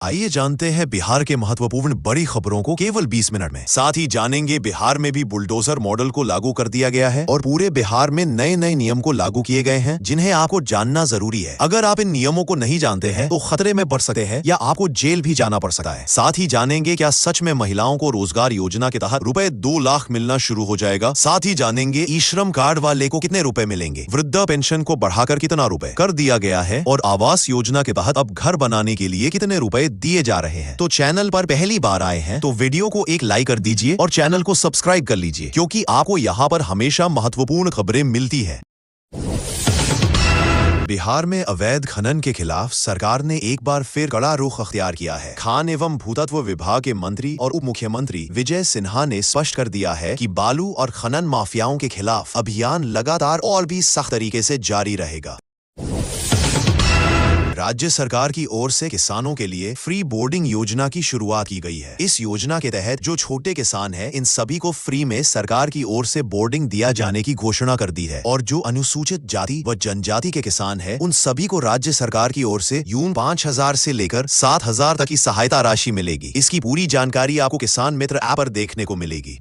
आइए जानते हैं बिहार के महत्वपूर्ण बड़ी खबरों को केवल 20 मिनट में। साथ ही जानेंगे बिहार में भी बुलडोजर मॉडल को लागू कर दिया गया है और पूरे बिहार में नए नए नियम को लागू किए गए हैं जिन्हें आपको जानना जरूरी है। अगर आप इन नियमों को नहीं जानते हैं तो खतरे में पड़ सकते हैं या आपको जेल भी जाना पड़ सकता है। साथ ही जानेंगे क्या सच में महिलाओं को रोजगार योजना के तहत रुपए 2 लाख मिलना शुरू हो जाएगा। साथ ही जानेंगे ई श्रम कार्ड वाले को कितने रुपए मिलेंगे, वृद्धा पेंशन को बढ़ाकर कितना रुपए कर दिया गया है और आवास योजना के तहत अब घर बनाने के लिए कितने रुपए दिए जा रहे हैं। तो चैनल पर पहली बार आए हैं तो वीडियो को एक लाइक कर दीजिए और चैनल को सब्सक्राइब कर लीजिए क्योंकि आपको यहाँ पर हमेशा महत्वपूर्ण खबरें मिलती है। बिहार में अवैध खनन के खिलाफ सरकार ने एक बार फिर कड़ा रुख अख्तियार किया है। खान एवं भूतत्व विभाग के मंत्री और उप मुख्यमंत्री विजय सिन्हा ने स्पष्ट कर दिया है कि बालू और खनन माफियाओं के खिलाफ अभियान लगातार और भी सख्त तरीके से जारी रहेगा। राज्य सरकार की ओर से किसानों के लिए फ्री बोर्डिंग योजना की शुरुआत की गई है। इस योजना के तहत जो छोटे किसान हैं, इन सभी को फ्री में सरकार की ओर से बोर्डिंग दिया जाने की घोषणा कर दी है और जो अनुसूचित जाति व जनजाति के किसान हैं, उन सभी को राज्य सरकार की ओर से यूं 5,000 से लेकर 7,000 तक की सहायता राशि मिलेगी। इसकी पूरी जानकारी आपको किसान मित्र ऐप पर देखने को मिलेगी।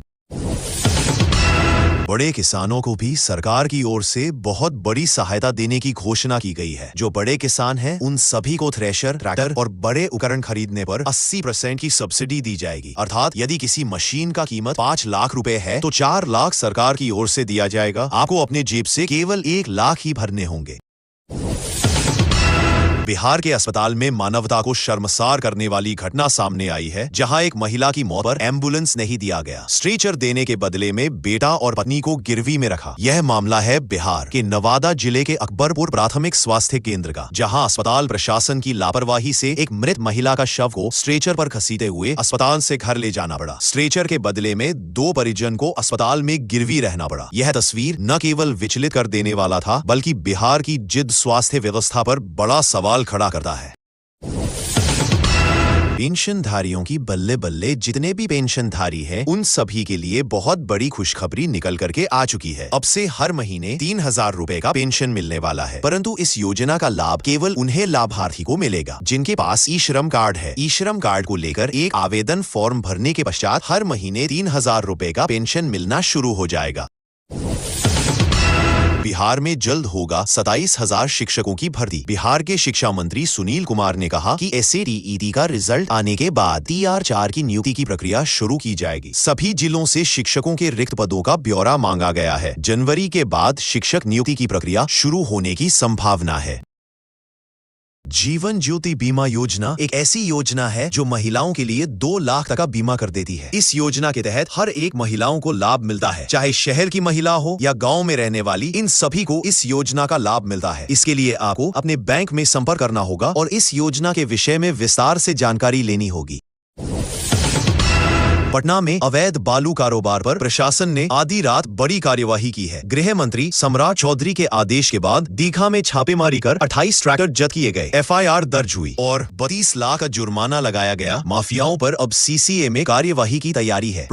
बड़े किसानों को भी सरकार की ओर से बहुत बड़ी सहायता देने की घोषणा की गई है। जो बड़े किसान हैं, उन सभी को थ्रेशर, ट्रैक्टर और बड़े उपकरण खरीदने पर 80% की सब्सिडी दी जाएगी। अर्थात यदि किसी मशीन का कीमत 5 लाख रुपए है तो 4 लाख सरकार की ओर से दिया जाएगा। आपको अपने जेब से केवल 1 लाख ही भरने होंगे। बिहार के अस्पताल में मानवता को शर्मसार करने वाली घटना सामने आई है, जहां एक महिला की मौत पर एम्बुलेंस नहीं दिया गया। स्ट्रेचर देने के बदले में बेटा और पत्नी को गिरवी में रखा। यह मामला है बिहार के नवादा जिले के अकबरपुर प्राथमिक स्वास्थ्य केंद्र का, जहां अस्पताल प्रशासन की लापरवाही से एक मृत महिला का शव को स्ट्रेचर पर घसीटे हुए अस्पताल से घर ले जाना पड़ा। स्ट्रेचर के बदले में 2 परिजन को अस्पताल में गिरवी रहना पड़ा। यह तस्वीर न केवल विचलित कर देने वाला था, बल्कि बिहार की जिद्द स्वास्थ्य व्यवस्था पर बड़ा सवाल खड़ा करता है। पेंशनधारियों की बल्ले बल्ले, जितने भी पेंशनधारी हैं, उन सभी के लिए बहुत बड़ी खुशखबरी निकल करके आ चुकी है। अब से हर महीने 3,000 रुपए का पेंशन मिलने वाला है, परंतु इस योजना का लाभ केवल उन्हें लाभार्थी को मिलेगा जिनके पास ई श्रम कार्ड है। ई श्रम कार्ड को लेकर एक आवेदन फॉर्म भरने के पश्चात हर महीने 3,000 रुपए का पेंशन मिलना शुरू हो जाएगा। बिहार में जल्द होगा 27,000 शिक्षकों की भर्ती। बिहार के शिक्षा मंत्री सुनील कुमार ने कहा कि SAT-ET का रिजल्ट आने के बाद TR4 की नियुक्ति की प्रक्रिया शुरू की जाएगी। सभी जिलों से शिक्षकों के रिक्त पदों का ब्यौरा मांगा गया है। जनवरी के बाद शिक्षक नियुक्ति की प्रक्रिया शुरू होने की संभावना है। जीवन ज्योति बीमा योजना एक ऐसी योजना है जो महिलाओं के लिए 2 लाख तक का बीमा कर देती है। इस योजना के तहत हर एक महिलाओं को लाभ मिलता है, चाहे शहर की महिला हो या गांव में रहने वाली, इन सभी को इस योजना का लाभ मिलता है। इसके लिए आपको अपने बैंक में संपर्क करना होगा और इस योजना के विषय में विस्तार से जानकारी लेनी होगी। पटना में अवैध बालू कारोबार पर प्रशासन ने आधी रात बड़ी कार्यवाही की है। गृह मंत्री सम्राट चौधरी के आदेश के बाद दीघा में छापेमारी कर 28 ट्रैक्टर जब्त किए गए, FIR दर्ज हुई और 32 लाख का जुर्माना लगाया गया। माफियाओं पर अब CCA में कार्यवाही की तैयारी है।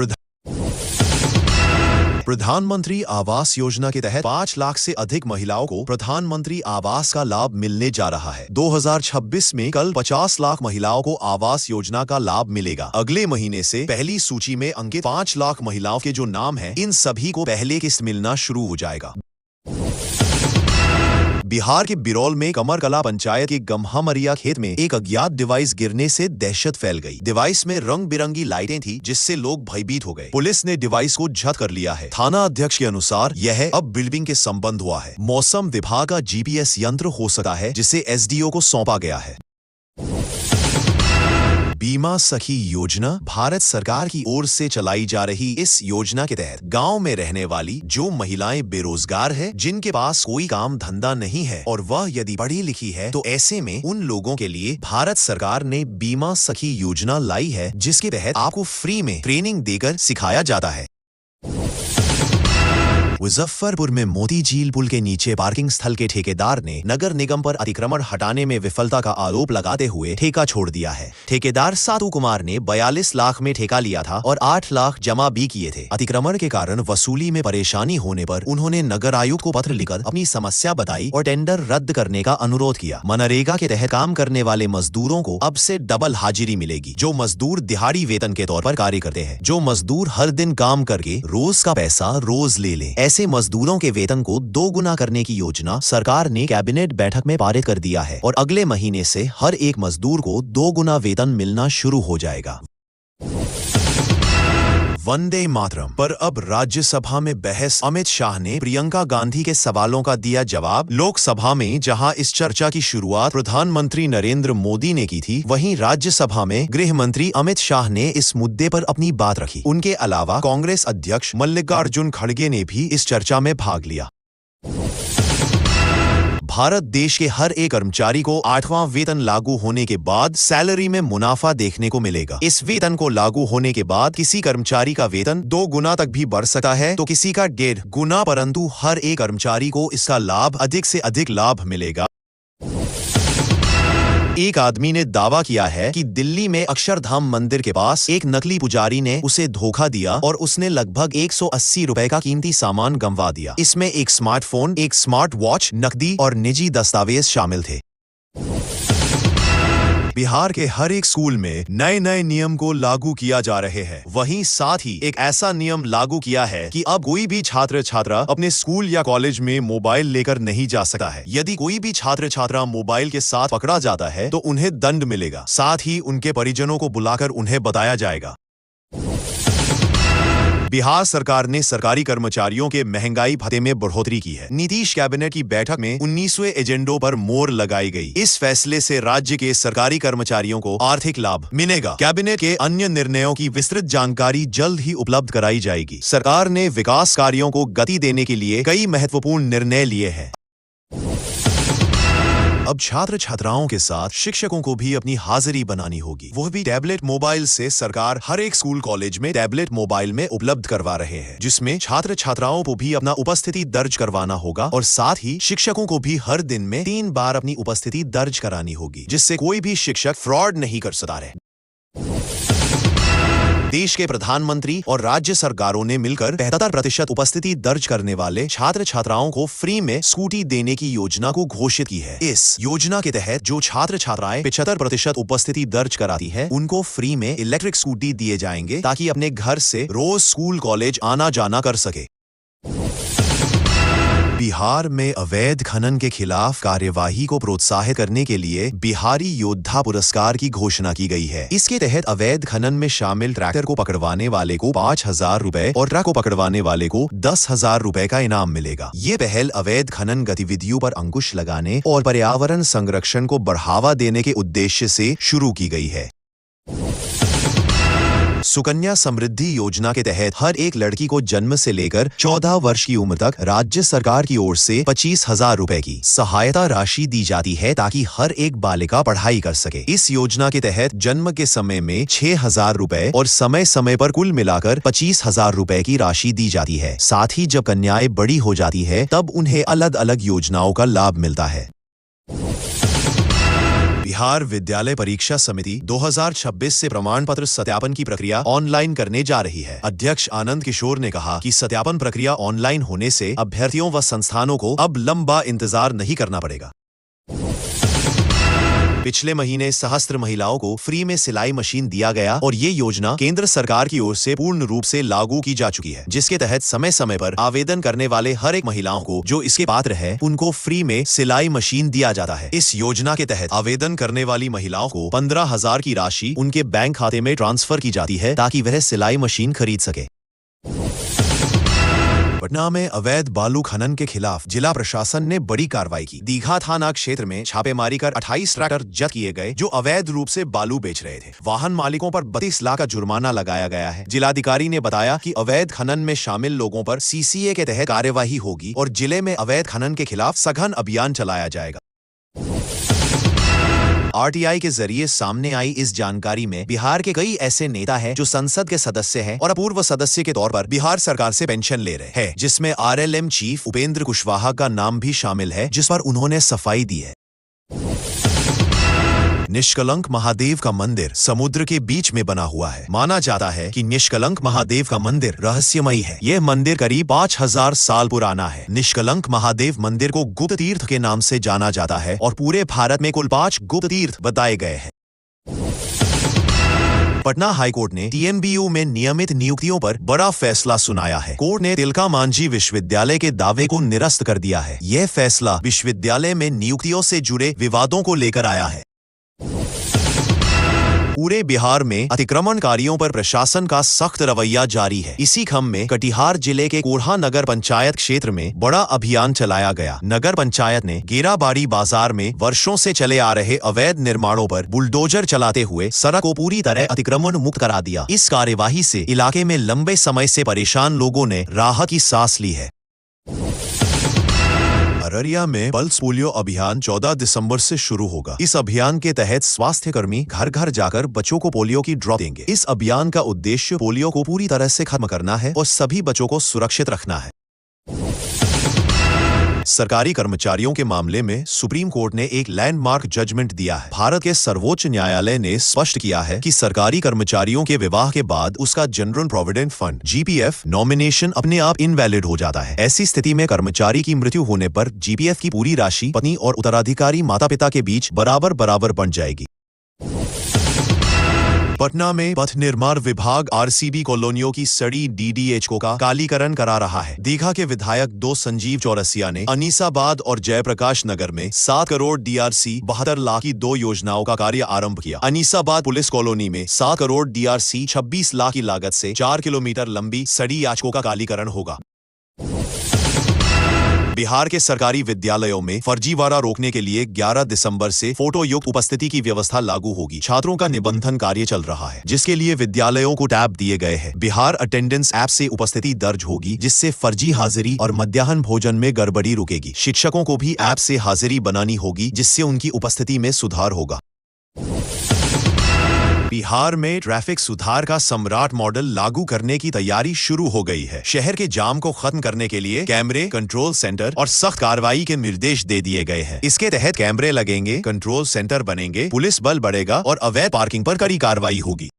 प्रधानमंत्री आवास योजना के तहत 5 लाख से अधिक महिलाओं को प्रधानमंत्री आवास का लाभ मिलने जा रहा है। 2026 में कल 50 लाख महिलाओं को आवास योजना का लाभ मिलेगा। अगले महीने से पहली सूची में अंकित 5 लाख महिलाओं के जो नाम हैं, इन सभी को पहले किस्त मिलना शुरू हो जाएगा। बिहार के बिरौल में कमरकला पंचायत के गम्हामरिया खेत में एक अज्ञात डिवाइस गिरने से दहशत फैल गई। डिवाइस में रंग बिरंगी लाइटें थी, जिससे लोग भयभीत हो गए। पुलिस ने डिवाइस को जब्त कर लिया है। थाना अध्यक्ष के अनुसार यह अब बिल्डिंग के संबंध हुआ है। मौसम विभाग का GPS यंत्र हो सकता है, जिसे SDO को सौंपा गया है। बीमा सखी योजना भारत सरकार की ओर से चलाई जा रही इस योजना के तहत गांव में रहने वाली जो महिलाएं बेरोजगार है, जिनके पास कोई काम धंधा नहीं है और वह यदि पढ़ी लिखी है, तो ऐसे में उन लोगों के लिए भारत सरकार ने बीमा सखी योजना लाई है, जिसके तहत आपको फ्री में ट्रेनिंग देकर सिखाया जाता है। मुजफ्फरपुर में मोती झील पुल के नीचे पार्किंग स्थल के ठेकेदार ने नगर निगम पर अतिक्रमण हटाने में विफलता का आरोप लगाते हुए ठेका छोड़ दिया है। ठेकेदार सातू कुमार ने 42 लाख में ठेका लिया था और 8 लाख जमा भी किए थे। अतिक्रमण के कारण वसूली में परेशानी होने पर उन्होंने नगर आयुक्त को पत्र लिखकर अपनी समस्या बताई और टेंडर रद्द करने का अनुरोध किया। मनरेगा के तहत काम करने वाले मजदूरों को अब से डबल हाजिरी मिलेगी। जो मजदूर दिहाड़ी वेतन के तौर पर कार्य करते हैं, जो मजदूर हर दिन काम करके रोज का पैसा रोज ले लें, ऐसे मजदूरों के वेतन को 2 गुना करने की योजना सरकार ने कैबिनेट बैठक में पारित कर दिया है और अगले महीने से हर एक मजदूर को 2 गुना वेतन मिलना शुरू हो जाएगा। वंदे मातरम पर अब राज्यसभा में बहस। अमित शाह ने प्रियंका गांधी के सवालों का दिया जवाब। लोकसभा में जहां इस चर्चा की शुरुआत प्रधानमंत्री नरेंद्र मोदी ने की थी, वहीं राज्यसभा में गृह मंत्री अमित शाह ने इस मुद्दे पर अपनी बात रखी। उनके अलावा कांग्रेस अध्यक्ष मल्लिकार्जुन खड़गे ने भी इस चर्चा में भाग लिया। भारत देश के हर एक कर्मचारी को 8वां वेतन लागू होने के बाद सैलरी में मुनाफा देखने को मिलेगा। इस वेतन को लागू होने के बाद किसी कर्मचारी का वेतन 2 गुना तक भी बढ़ सकता है तो किसी का 1.5 गुना, परंतु हर एक कर्मचारी को इसका लाभ अधिक से अधिक लाभ मिलेगा। एक आदमी ने दावा किया है कि दिल्ली में अक्षरधाम मंदिर के पास एक नकली पुजारी ने उसे धोखा दिया और उसने लगभग 180 रुपए का कीमती सामान गंवा दिया। इसमें एक स्मार्टफोन, एक स्मार्ट वॉच, नकदी और निजी दस्तावेज शामिल थे। बिहार के हर एक स्कूल में नए नए नियम को लागू किया जा रहे हैं। वहीं साथ ही एक ऐसा नियम लागू किया है कि अब कोई भी छात्र छात्रा अपने स्कूल या कॉलेज में मोबाइल लेकर नहीं जा सकता है। यदि कोई भी छात्र छात्रा मोबाइल के साथ पकड़ा जाता है तो उन्हें दंड मिलेगा। साथ ही उनके परिजनों को बुलाकर उन्हें बताया जाएगा। बिहार सरकार ने सरकारी कर्मचारियों के महंगाई भत्ते में बढ़ोतरी की है। नीतीश कैबिनेट की बैठक में 19वें एजेंडों पर मोहर लगाई गई। इस फैसले से राज्य के सरकारी कर्मचारियों को आर्थिक लाभ मिलेगा। कैबिनेट के अन्य निर्णयों की विस्तृत जानकारी जल्द ही उपलब्ध कराई जाएगी। सरकार ने विकास कार्यों को गति देने के लिए कई महत्वपूर्ण निर्णय लिए हैं। अब छात्र छात्राओं के साथ शिक्षकों को भी अपनी हाजिरी बनानी होगी, वह भी टैबलेट मोबाइल से। सरकार हर एक स्कूल कॉलेज में टैबलेट मोबाइल में उपलब्ध करवा रहे हैं, जिसमें छात्र छात्राओं को भी अपना उपस्थिति दर्ज करवाना होगा और साथ ही शिक्षकों को भी हर दिन में 3 बार अपनी उपस्थिति दर्ज करानी होगी, जिससे कोई भी शिक्षक फ्रॉड नहीं कर सकता है। देश के प्रधानमंत्री और राज्य सरकारों ने मिलकर 75% उपस्थिति दर्ज करने वाले छात्र छात्राओं को फ्री में स्कूटी देने की योजना को घोषित की है। इस योजना के तहत जो छात्र छात्राएं 75% उपस्थिति दर्ज कराती है, उनको फ्री में इलेक्ट्रिक स्कूटी दिए जाएंगे ताकि अपने घर से रोज स्कूल कॉलेज आना जाना कर सके। बिहार में अवैध खनन के खिलाफ कार्यवाही को प्रोत्साहित करने के लिए बिहारी योद्धा पुरस्कार की घोषणा की गई है। इसके तहत अवैध खनन में शामिल ट्रैक्टर को पकड़वाने वाले को 5,000 रुपए और ट्रक को पकड़वाने वाले को 10,000 रुपए का इनाम मिलेगा। ये पहल अवैध खनन गतिविधियों पर अंकुश लगाने और पर्यावरण संरक्षण को बढ़ावा देने के उद्देश्य से शुरू की गई है। सुकन्या समृद्धि योजना के तहत हर एक लड़की को जन्म से लेकर 14 वर्ष की उम्र तक राज्य सरकार की ओर से 25,000 रुपए की सहायता राशि दी जाती है ताकि हर एक बालिका पढ़ाई कर सके। इस योजना के तहत जन्म के समय में 6,000 रुपए और समय समय पर कुल मिलाकर 25,000 रुपए की राशि दी जाती है। साथ ही जब कन्याएं बड़ी हो जाती है तब उन्हें अलग अलग योजनाओं का लाभ मिलता है। बिहार विद्यालय परीक्षा समिति 2026 से प्रमाण पत्र सत्यापन की प्रक्रिया ऑनलाइन करने जा रही है। अध्यक्ष आनंद किशोर ने कहा कि सत्यापन प्रक्रिया ऑनलाइन होने से अभ्यर्थियों व संस्थानों को अब लंबा इंतजार नहीं करना पड़ेगा। पिछले महीने सहस्त्र महिलाओं को फ्री में सिलाई मशीन दिया गया और ये योजना केंद्र सरकार की ओर से पूर्ण रूप से लागू की जा चुकी है, जिसके तहत समय समय पर आवेदन करने वाले हर एक महिलाओं को जो इसके पात्र है उनको फ्री में सिलाई मशीन दिया जाता है। इस योजना के तहत आवेदन करने वाली महिलाओं को 15,000 की राशि उनके बैंक खाते में ट्रांसफर की जाती है ताकि वह सिलाई मशीन खरीद सके। पटना में अवैध बालू खनन के खिलाफ जिला प्रशासन ने बड़ी कार्रवाई की। दीघा थाना क्षेत्र में छापेमारी कर 28 ट्रैक्टर जब्त किए गए जो अवैध रूप से बालू बेच रहे थे। वाहन मालिकों पर 32 लाख का जुर्माना लगाया गया है। जिलाधिकारी ने बताया कि अवैध खनन में शामिल लोगों पर CCA के तहत कार्यवाही होगी और जिले में अवैध खनन के खिलाफ सघन अभियान चलाया जाएगा। आरटीआई के जरिए सामने आई इस जानकारी में बिहार के कई ऐसे नेता हैं जो संसद के सदस्य हैं और अपूर्व सदस्य के तौर पर बिहार सरकार से पेंशन ले रहे हैं, जिसमें आरएलएम चीफ उपेंद्र कुशवाहा का नाम भी शामिल है, जिस पर उन्होंने सफाई दी है। निष्कलंक महादेव का मंदिर समुद्र के बीच में बना हुआ है। माना जाता है कि निष्कलंक महादेव का मंदिर रहस्यमयी है। यह मंदिर करीब 5000 साल पुराना है। निष्कलंक महादेव मंदिर को गुप्त तीर्थ के नाम से जाना जाता है और पूरे भारत में कुल 5 गुप्त तीर्थ बताए गए हैं। पटना हाईकोर्ट ने टीएमबीयू में नियमित नियुक्तियों पर बड़ा फैसला सुनाया है। कोर्ट ने तिलका मांझी विश्वविद्यालय के दावे को निरस्त कर दिया है। यह फैसला विश्वविद्यालय में नियुक्तियों से जुड़े विवादों को लेकर आया है। पूरे बिहार में अतिक्रमणकारियों पर प्रशासन का सख्त रवैया जारी है। इसी क्रम में कटिहार जिले के कोढ़ा नगर पंचायत क्षेत्र में बड़ा अभियान चलाया गया। नगर पंचायत ने गेराबाड़ी बाजार में वर्षों से चले आ रहे अवैध निर्माणों पर बुलडोजर चलाते हुए सड़क को पूरी तरह अतिक्रमण मुक्त करा दिया। इस कार्यवाही से इलाके में लंबे समय से परेशान लोगों ने राहत की सांस ली है। अररिया में पल्स पोलियो अभियान 14 दिसंबर से शुरू होगा। इस अभियान के तहत स्वास्थ्य कर्मी घर घर जाकर बच्चों को पोलियो की ड्रॉप देंगे। इस अभियान का उद्देश्य पोलियो को पूरी तरह से खत्म करना है और सभी बच्चों को सुरक्षित रखना है। सरकारी कर्मचारियों के मामले में सुप्रीम कोर्ट ने एक लैंडमार्क जजमेंट दिया है। भारत के सर्वोच्च न्यायालय ने स्पष्ट किया है कि सरकारी कर्मचारियों के विवाह के बाद उसका general provident fund GPF nomination अपने आप इनवैलिड हो जाता है। ऐसी स्थिति में कर्मचारी की मृत्यु होने पर जीपीएफ की पूरी राशि पत्नी और उत्तराधिकारी माता पिता के बीच बराबर बराबर बंट जाएगी। पटना में पथ निर्माण विभाग आरसीबी कॉलोनियों की सड़ी डीडीएचओ का कालीकरण करा रहा है। दीघा के विधायक 2 संजीव चौरसिया ने अनीसाबाद और जयप्रकाश नगर में 7 करोड़ डीआरसी 72 लाख की 2 योजनाओं का कार्य आरंभ किया। अनीसाबाद पुलिस कॉलोनी में 7 करोड़ डीआरसी 26 लाख की लागत से 4 किलोमीटर लंबी सड़ी याचकों का कालीकरण होगा। बिहार के सरकारी विद्यालयों में फर्जीवाड़ा रोकने के लिए 11 दिसंबर से फोटो युक्त उपस्थिति की व्यवस्था लागू होगी। छात्रों का निबंधन कार्य चल रहा है, जिसके लिए विद्यालयों को टैब दिए गए हैं। बिहार अटेंडेंस ऐप से उपस्थिति दर्ज होगी, जिससे फर्जी हाजिरी और मध्याह्न भोजन में गड़बड़ी रुकेगी। शिक्षकों को भी ऐप से हाजिरी बनानी होगी, जिससे उनकी उपस्थिति में सुधार होगा। बिहार में ट्रैफिक सुधार का सम्राट मॉडल लागू करने की तैयारी शुरू हो गई है। शहर के जाम को खत्म करने के लिए कैमरे, कंट्रोल सेंटर और सख्त कार्रवाई के निर्देश दे दिए गए हैं। इसके तहत कैमरे लगेंगे, कंट्रोल सेंटर बनेंगे, पुलिस बल बढ़ेगा और अवैध पार्किंग पर कड़ी कार्रवाई होगी।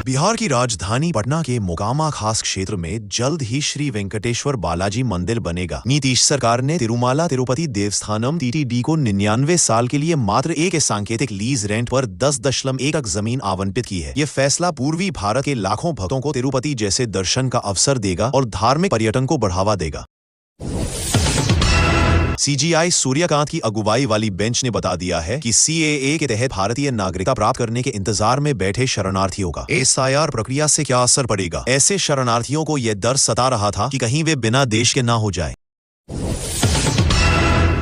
बिहार की राजधानी पटना के मोकामा खास क्षेत्र में जल्द ही श्री वेंकटेश्वर बालाजी मंदिर बनेगा। नीतीश सरकार ने तिरुमाला तिरुपति देवस्थानम टीटीडी को 99 साल के लिए मात्र एक सांकेतिक लीज रेंट पर 10.1 एकड़ जमीन आवंटित की है। यह फैसला पूर्वी भारत के लाखों भक्तों को तिरुपति जैसे दर्शन का अवसर देगा और धार्मिक पर्यटन को बढ़ावा देगा। सीजीआई सूर्यकांत की अगुवाई वाली बेंच ने बता दिया है कि सीएए के तहत भारतीय नागरिकता प्राप्त करने के इंतजार में बैठे शरणार्थियों का एसआईआर प्रक्रिया से क्या असर पड़ेगा। ऐसे शरणार्थियों को यह डर सता रहा था कि कहीं वे बिना देश के ना हो जाए।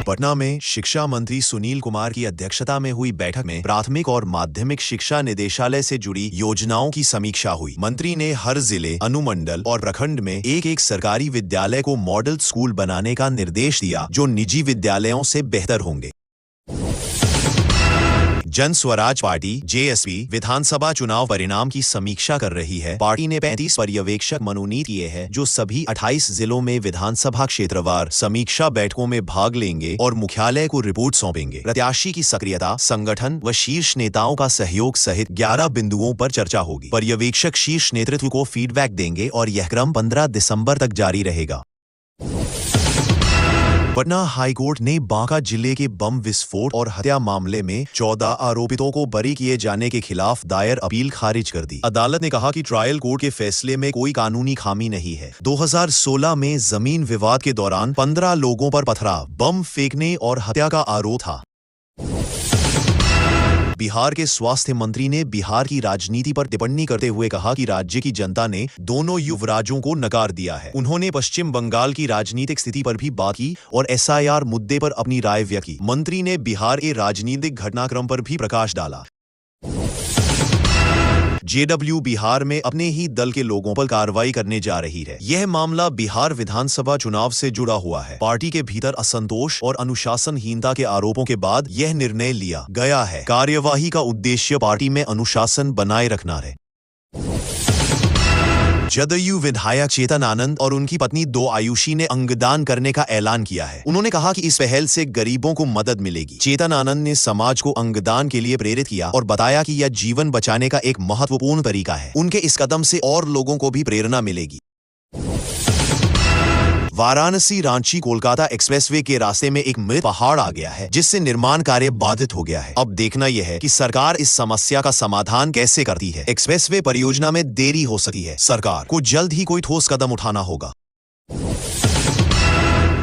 पटना में शिक्षा मंत्री सुनील कुमार की अध्यक्षता में हुई बैठक में प्राथमिक और माध्यमिक शिक्षा निदेशालय से जुड़ी योजनाओं की समीक्षा हुई। मंत्री ने हर जिले, अनुमंडल और प्रखंड में एक सरकारी विद्यालय को मॉडल स्कूल बनाने का निर्देश दिया, जो निजी विद्यालयों से बेहतर होंगे। जन स्वराज पार्टी जेएसपी विधानसभा चुनाव परिणाम की समीक्षा कर रही है। पार्टी ने 35 पर्यवेक्षक मनोनीत किए हैं, जो सभी 28 जिलों में विधानसभा क्षेत्रवार समीक्षा बैठकों में भाग लेंगे और मुख्यालय को रिपोर्ट सौंपेंगे। प्रत्याशी की सक्रियता, संगठन व शीर्ष नेताओं का सहयोग सहित 11 बिंदुओं पर चर्चा होगी। पर्यवेक्षक शीर्ष नेतृत्व को फीडबैक देंगे और यह क्रम 15 दिसंबर तक जारी रहेगा। पटना हाईकोर्ट ने बांका जिले के बम विस्फोट और हत्या मामले में 14 आरोपितों को बरी किए जाने के खिलाफ दायर अपील खारिज कर दी। अदालत ने कहा कि ट्रायल कोर्ट के फैसले में कोई कानूनी खामी नहीं है। 2016 में जमीन विवाद के दौरान 15 लोगों पर पथराव, बम फेंकने और हत्या का आरोप था। बिहार के स्वास्थ्य मंत्री ने बिहार की राजनीति पर टिप्पणी करते हुए कहा कि राज्य की जनता ने दोनों युवराजों को नकार दिया है। उन्होंने पश्चिम बंगाल की राजनीतिक स्थिति पर भी बात की और एसआईआर मुद्दे पर अपनी राय व्यक्त की। मंत्री ने बिहार के राजनीतिक घटनाक्रम पर भी प्रकाश डाला। जेडब्ल्यू बिहार में अपने ही दल के लोगों पर कार्रवाई करने जा रही है। यह मामला बिहार विधानसभा चुनाव से जुड़ा हुआ है। पार्टी के भीतर असंतोष और अनुशासनहीनता के आरोपों के बाद यह निर्णय लिया गया है। कार्यवाही का उद्देश्य पार्टी में अनुशासन बनाए रखना है। जदयू विधायक चेतन आनंद और उनकी पत्नी 2 आयुषी ने अंगदान करने का ऐलान किया है। उन्होंने कहा कि इस पहल से गरीबों को मदद मिलेगी। चेतन आनंद ने समाज को अंगदान के लिए प्रेरित किया और बताया कि यह जीवन बचाने का एक महत्वपूर्ण तरीका है। उनके इस कदम से और लोगों को भी प्रेरणा मिलेगी। वाराणसी रांची कोलकाता एक्सप्रेसवे के रास्ते में एक मृत पहाड़ आ गया है, जिससे निर्माण कार्य बाधित हो गया है। अब देखना यह है कि सरकार इस समस्या का समाधान कैसे करती है। एक्सप्रेसवे परियोजना में देरी हो सकती है। सरकार को जल्द ही कोई ठोस कदम उठाना होगा।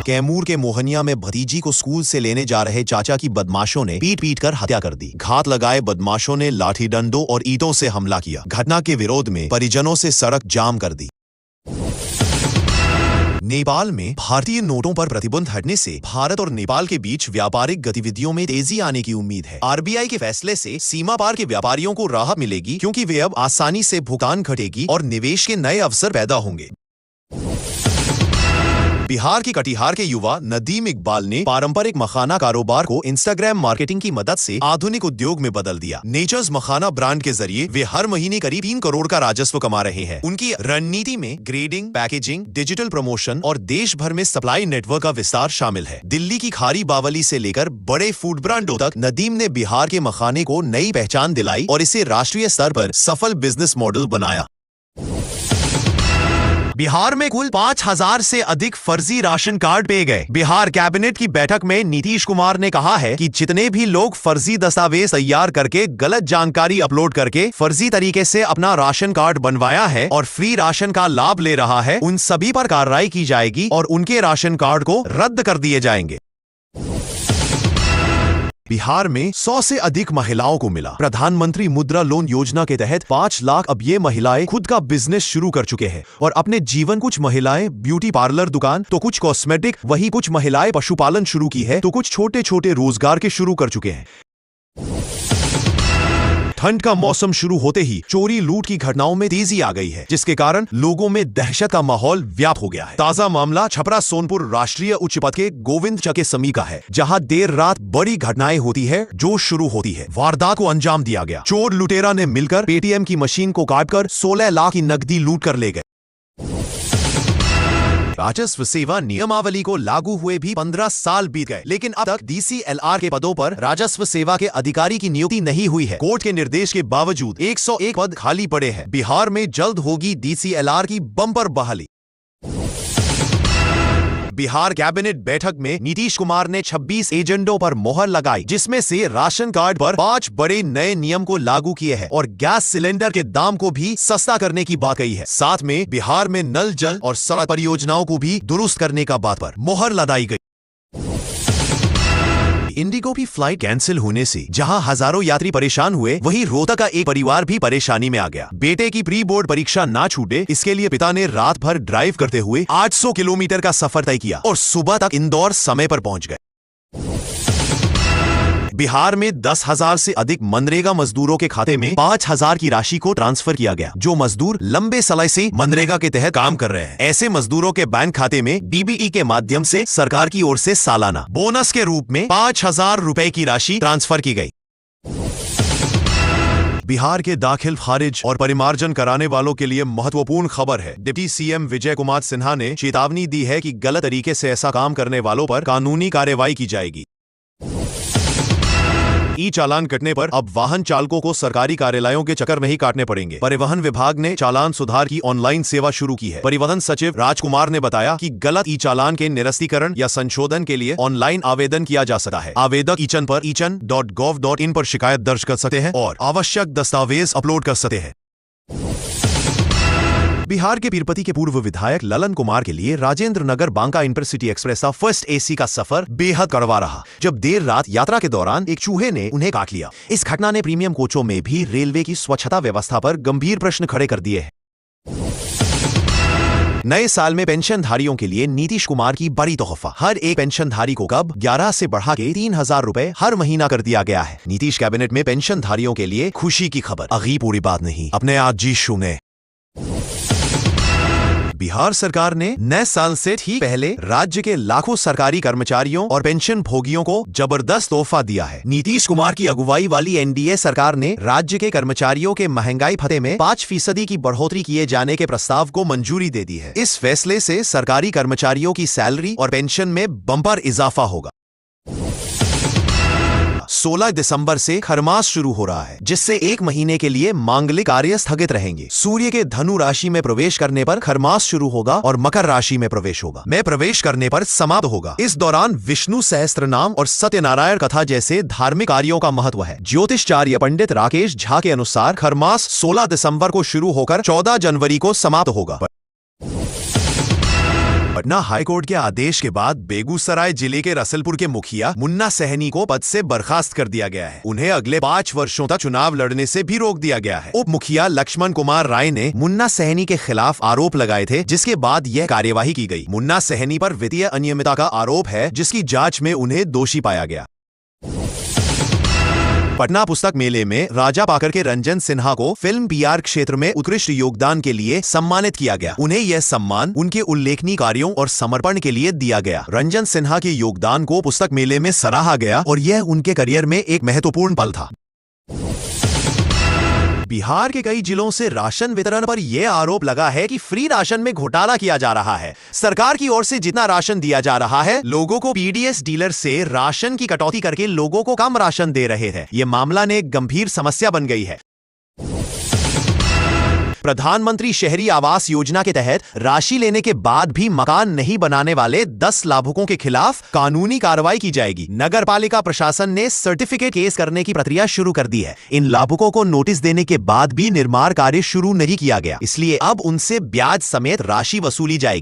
कैमूर के मोहनिया में भतीजी को स्कूल से लेने जा रहे चाचा की बदमाशों ने पीट कर हत्या कर दी। घात लगाए बदमाशों ने लाठी डंडों और ईंटों से हमला किया। घटना के विरोध में परिजनों से सड़क जाम कर दी। नेपाल में भारतीय नोटों पर प्रतिबंध हटने से भारत और नेपाल के बीच व्यापारिक गतिविधियों में तेजी आने की उम्मीद है। आरबीआई के फैसले से सीमा पार के व्यापारियों को राहत मिलेगी, क्योंकि वे अब आसानी से भुगतान घटेगी और निवेश के नए अवसर पैदा होंगे। बिहार के कटिहार के युवा नदीम इकबाल ने पारंपरिक मखाना कारोबार को इंस्टाग्राम मार्केटिंग की मदद से आधुनिक उद्योग में बदल दिया। नेचर्स मखाना ब्रांड के जरिए वे हर महीने करीब 3 करोड़ का राजस्व कमा रहे हैं। उनकी रणनीति में ग्रेडिंग, पैकेजिंग, डिजिटल प्रमोशन और देश भर में सप्लाई नेटवर्क का विस्तार शामिल है। दिल्ली की खारी बावली से लेकर बड़े फूड ब्रांडों तक नदीम ने बिहार के मखाने को नई पहचान दिलाई और इसे राष्ट्रीय स्तर पर सफल बिजनेस मॉडल बनाया। बिहार में कुल 5,000 से अधिक फर्जी राशन कार्ड पेश गए। बिहार कैबिनेट की बैठक में नीतीश कुमार ने कहा है कि जितने भी लोग फर्जी दस्तावेज तैयार करके गलत जानकारी अपलोड करके फर्जी तरीके से अपना राशन कार्ड बनवाया है और फ्री राशन का लाभ ले रहा है, उन सभी पर कार्रवाई की जाएगी और उनके राशन कार्ड को रद्द कर दिए जाएंगे। बिहार में 100 से अधिक महिलाओं को मिला। प्रधानमंत्री मुद्रा लोन योजना के तहत 5 लाख अब ये महिलाएं खुद का बिजनेस शुरू कर चुके हैं और अपने जीवन। कुछ महिलाएं ब्यूटी पार्लर दुकान, तो कुछ कॉस्मेटिक, वही कुछ महिलाएं पशुपालन शुरू की है, तो कुछ छोटे छोटे रोजगार के शुरू कर चुके हैं। ठंड का मौसम शुरू होते ही चोरी लूट की घटनाओं में तेजी आ गई है, जिसके कारण लोगों में दहशत का माहौल व्याप्त हो गया है। ताजा मामला छपरा सोनपुर राष्ट्रीय उच्च पथ के गोविंद चक के समीप का है, जहां देर रात बड़ी घटनाएं होती है जो शुरू होती है। वारदात को अंजाम दिया गया। चोर लुटेरा ने मिलकर पेटीएम की मशीन को काटकर 16 लाख की नकदी लूट कर ले गए। राजस्व सेवा नियमावली को लागू हुए भी 15 साल बीत गए, लेकिन अब तक डीसीएलआर के पदों पर राजस्व सेवा के अधिकारी की नियुक्ति नहीं हुई है। कोर्ट के निर्देश के बावजूद 101 पद खाली पड़े हैं। बिहार में जल्द होगी डीसीएलआर की बम्पर बहाली। बिहार कैबिनेट बैठक में नीतीश कुमार ने 26 एजेंडों पर मोहर लगाई, जिसमें से राशन कार्ड पर 5 बड़े नए नियम को लागू किए हैं और गैस सिलेंडर के दाम को भी सस्ता करने की बात कही है। साथ में बिहार में नल जल और सड़क परियोजनाओं को भी दुरुस्त करने का बात पर मोहर लगाई गई। इंडिगो की फ्लाइट कैंसिल होने से जहां हजारों यात्री परेशान हुए, वहीं रोहतक का एक परिवार भी परेशानी में आ गया। बेटे की प्री बोर्ड परीक्षा ना छूटे, इसके लिए पिता ने रात भर ड्राइव करते हुए 800 किलोमीटर का सफर तय किया और सुबह तक इंदौर समय पर पहुंच गए। बिहार में 10,000 से अधिक मनरेगा मजदूरों के खाते में 5,000 की राशि को ट्रांसफर किया गया। जो मजदूर लंबे समय से मनरेगा के तहत काम कर रहे हैं, ऐसे मजदूरों के बैंक खाते में डीबीई के माध्यम से सरकार की ओर से सालाना बोनस के रूप में 5,000 रुपए की राशि ट्रांसफर की गई। बिहार के दाखिल, खारिज और परिमार्जन कराने वालों के लिए महत्वपूर्ण खबर है। डिप्टी सीएम विजय कुमार सिन्हा ने चेतावनी दी है कि गलत तरीके से ऐसा काम करने वालों पर कानूनी कार्रवाई की जाएगी। ई चालान कटने पर अब वाहन चालकों को सरकारी कार्यालयों के चक्कर नहीं काटने पड़ेंगे। परिवहन विभाग ने चालान सुधार की ऑनलाइन सेवा शुरू की है। परिवहन सचिव राजकुमार ने बताया कि गलत ई चालान के निरस्तीकरण या संशोधन के लिए ऑनलाइन आवेदन किया जा सकता है। आवेदक ईचन पर echan.gov.in पर शिकायत दर्ज कर सकते हैं और आवश्यक दस्तावेज अपलोड कर सकते हैं। बिहार के पीरपति के पूर्व विधायक ललन कुमार के लिए राजेंद्र नगर बांका इंटरसिटी एक्सप्रेस का फर्स्ट एसी का सफर बेहद कड़वा रहा, जब देर रात यात्रा के दौरान एक चूहे ने उन्हें काट लिया। इस घटना ने प्रीमियम कोचों में भी रेलवे की स्वच्छता व्यवस्था पर गंभीर प्रश्न खड़े कर दिए हैं। नए साल में पेंशनधारियों के लिए नीतीश कुमार की बड़ी तोहफा, हर एक पेंशनधारी को कब 11 से बढ़ा के 3,000 रुपए हर महीना कर दिया गया है। नीतीश कैबिनेट में पेंशनधारियों के लिए खुशी की खबर। अभी पूरी बात नहीं, अपने आज जी सुने। बिहार सरकार ने नए साल से ठीक पहले राज्य के लाखों सरकारी कर्मचारियों और पेंशन भोगियों को जबरदस्त तोहफा दिया है। नीतीश कुमार की अगुवाई वाली एनडीए सरकार ने राज्य के कर्मचारियों के महंगाई भत्ते में 5% की बढ़ोतरी किए जाने के प्रस्ताव को मंजूरी दे दी है। इस फैसले से सरकारी कर्मचारियों की सैलरी और पेंशन में बम्पर इजाफा होगा। 16 दिसंबर से खरमास शुरू हो रहा है, जिससे एक महीने के लिए मांगलिक कार्य स्थगित रहेंगे। सूर्य के धनु राशि में प्रवेश करने पर खरमास शुरू होगा और मकर राशि में प्रवेश होगा। में प्रवेश करने पर समाप्त होगा। इस दौरान विष्णु सहस्त्रनाम और सत्यनारायण कथा जैसे धार्मिक कार्यों का महत्व है। ज्योतिषाचार्य पंडित राकेश झा के अनुसार खरमास 16 दिसंबर को शुरू होकर 14 जनवरी को समाप्त होगा। पटना हाईकोर्ट के आदेश के बाद बेगूसराय जिले के रसलपुर के मुखिया मुन्ना सहनी को पद से बर्खास्त कर दिया गया है। उन्हें अगले 5 वर्षों तक चुनाव लड़ने से भी रोक दिया गया है। उप मुखिया लक्ष्मण कुमार राय ने मुन्ना सहनी के खिलाफ आरोप लगाए थे, जिसके बाद यह कार्यवाही की गई। मुन्ना सहनी पर वित्तीय अनियमितता का आरोप है, जिसकी जांच में उन्हें दोषी पाया गया। पटना पुस्तक मेले में राजा पाकर के रंजन सिन्हा को फिल्म पीआर क्षेत्र में उत्कृष्ट योगदान के लिए सम्मानित किया गया। उन्हें यह सम्मान उनके उल्लेखनीय कार्यों और समर्पण के लिए दिया गया। रंजन सिन्हा के योगदान को पुस्तक मेले में सराहा गया और यह उनके करियर में एक महत्वपूर्ण पल था। बिहार के कई जिलों से राशन वितरण पर यह आरोप लगा है कि फ्री राशन में घोटाला किया जा रहा है। सरकार की ओर से जितना राशन दिया जा रहा है, लोगों को पीडीएस डीलर से राशन की कटौती करके लोगों को कम राशन दे रहे हैं। यह मामला ने एक गंभीर समस्या बन गई है। प्रधानमंत्री शहरी आवास योजना के तहत राशि लेने के बाद भी मकान नहीं बनाने वाले 10 लाभुकों के खिलाफ कानूनी कार्रवाई की जाएगी। नगर पालिका प्रशासन ने सर्टिफिकेट केस करने की प्रक्रिया शुरू कर दी है। इन लाभुकों को नोटिस देने के बाद भी निर्माण कार्य शुरू नहीं किया गया, इसलिए अब उनसे ब्याज समेत राशि वसूली जाएगी।